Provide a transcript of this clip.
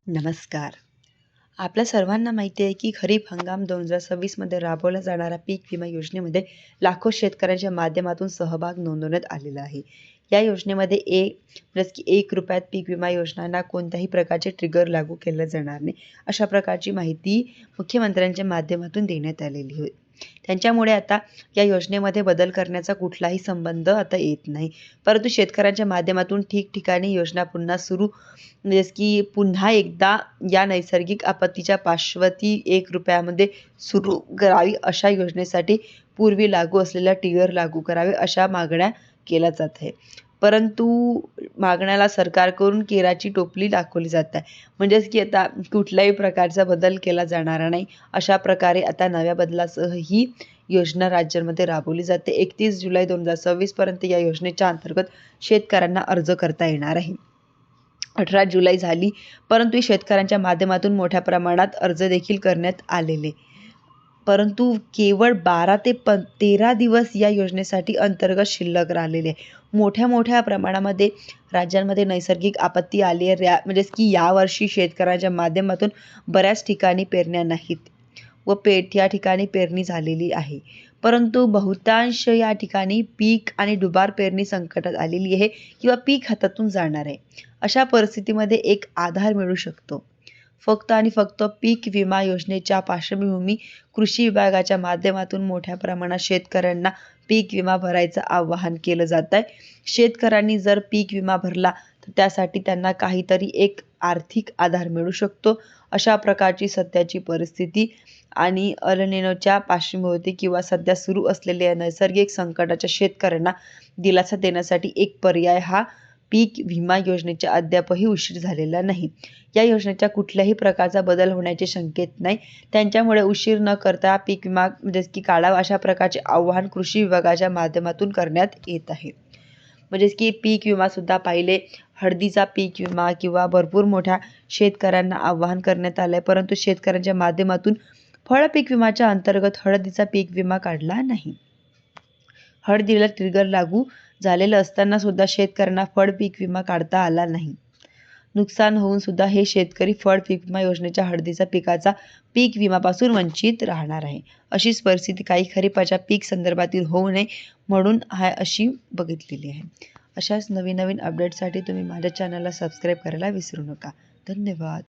नमस्कार. आपल्या सर्वांना माहिती आहे की खरीप हंगाम 2026 मध्ये राबवला जाणारा पीक विमा योजनेमध्ये लाखो शेतकऱ्यांच्या माध्यमातून सहभाग नोंदवण्यात आलेला आहे. या योजनेमध्ये ₹1 पीक विमा योजनांना कोणत्याही प्रकारचे ट्रिगर लागू केले जाणार नाही, अशा प्रकारची माहिती मुख्यमंत्र्यांच्या माध्यमातून देण्यात आलेली होती. त्यांच्यामुळे आता या योजनेमध्ये बदल करण्याचा कुठलाही संबंध आता येत नाही. परंतु शेतकऱ्यांच्या माध्यमातून ठिकठिकाणी योजना पुन्हा सुरू पुन्हा एकदा या नैसर्गिक आपत्तीच्या पार्श्वती ₹1 सुरू करावी, अशा योजनेसाठी पूर्वी लागू असलेल्या ट्रिगर लागू करावे, अशा मागण्या केल्या जात आहे. परंतु मागण्याला सरकारकडून केराची टोपली दाखवली जात आहे. आता कुठल्याही प्रकारचा बदल केला जाणार नाही, अशा प्रकारे आता नव्या बदलासह ही योजना राज्यांमध्ये राबवली जाते. 31 जुलै 2026 पर्यंत या योजनेच्या अंतर्गत शेतकऱ्यांना अर्ज करता येणार आहे. 18 जुलै झाली, परंतु शेतकऱ्यांच्या माध्यमातून मोठ्या प्रमाणात अर्ज देखील करण्यात आलेले. परंतु केवळ 12 ते 13 दिवस या योजनेसाठी अंतर्गत शिल्लक राहिलेले आहे. मोठ्या प्रमाणामध्ये राज्यांमध्ये नैसर्गिक आपत्ती आली आहे. यावर्षी शेतकऱ्यांच्या माध्यमातून बऱ्याच ठिकाणी पेरण्या नाहीत व या ठिकाणी पेरणी झालेली आहे. परंतु बहुतांश या ठिकाणी पीक आणि दुबार पेरणी संकटात आलेली आहे किंवा पीक हातातून जाणार आहे. अशा परिस्थितीमध्ये एक आधार मिळू शकतो. फक्त आणि फक्त पीक विमा योजनेच्या पार्श्वभूमी कृषी विभागाच्या माध्यमातून मोठ्या प्रमाणात शेतकऱ्यांना पीक विमा भरायचं आवाहन केलं जात आहे. शेतकऱ्यांनी जर पीक विमा भरला तर त्यासाठी त्यांना काहीतरी एक आर्थिक आधार मिळू शकतो. अशा प्रकारची सध्याची परिस्थिती आणि अल निनोच्या पार्श्वभूमी किंवा सध्या सुरू असलेल्या नैसर्गिक संकटाच्या शेतकऱ्यांना दिलासा देण्यासाठी एक पर्याय हा पीक विमा योजनेचा अद्यापही उशीर झालेला नाही. या योजनेच्या कुठल्याही प्रकारचा बदल होण्याचे संकेत नाही. त्यांच्यामुळे उशीर न करता पीक विमा काढावा, अशा प्रकारचे आवाहन कृषी विभागाच्या माध्यमातून करण्यात येत आहे. पीक विमा सुद्धा पाहिले, हळदीचा पीक विमा किंवा भरपूर मोठ्या शेतकऱ्यांना आवाहन करण्यात आलंय, परंतु शेतकऱ्यांच्या माध्यमातून फळ पीक विमाच्या अंतर्गत हळदीचा पीक विमा काढला नाही. हळदीला ट्रिगर लागू झालेलं असताना सुद्धा शेतकऱ्यांना फळ पीक विमा काढता आला नाही. नुकसान होऊन सुद्धा हे शेतकरी फळ पीक विमा योजनेच्या हळदीचा पिकाचा पीक विमापासून वंचित राहणार आहे. अशीच परिस्थिती काही खरीपाच्या पीक संदर्भातील होऊ नये म्हणून अशी बघितलेली आहे. अशाच नवीन अपडेटसाठी तुम्ही माझ्या चॅनलला सबस्क्राईब करायला विसरू नका. धन्यवाद.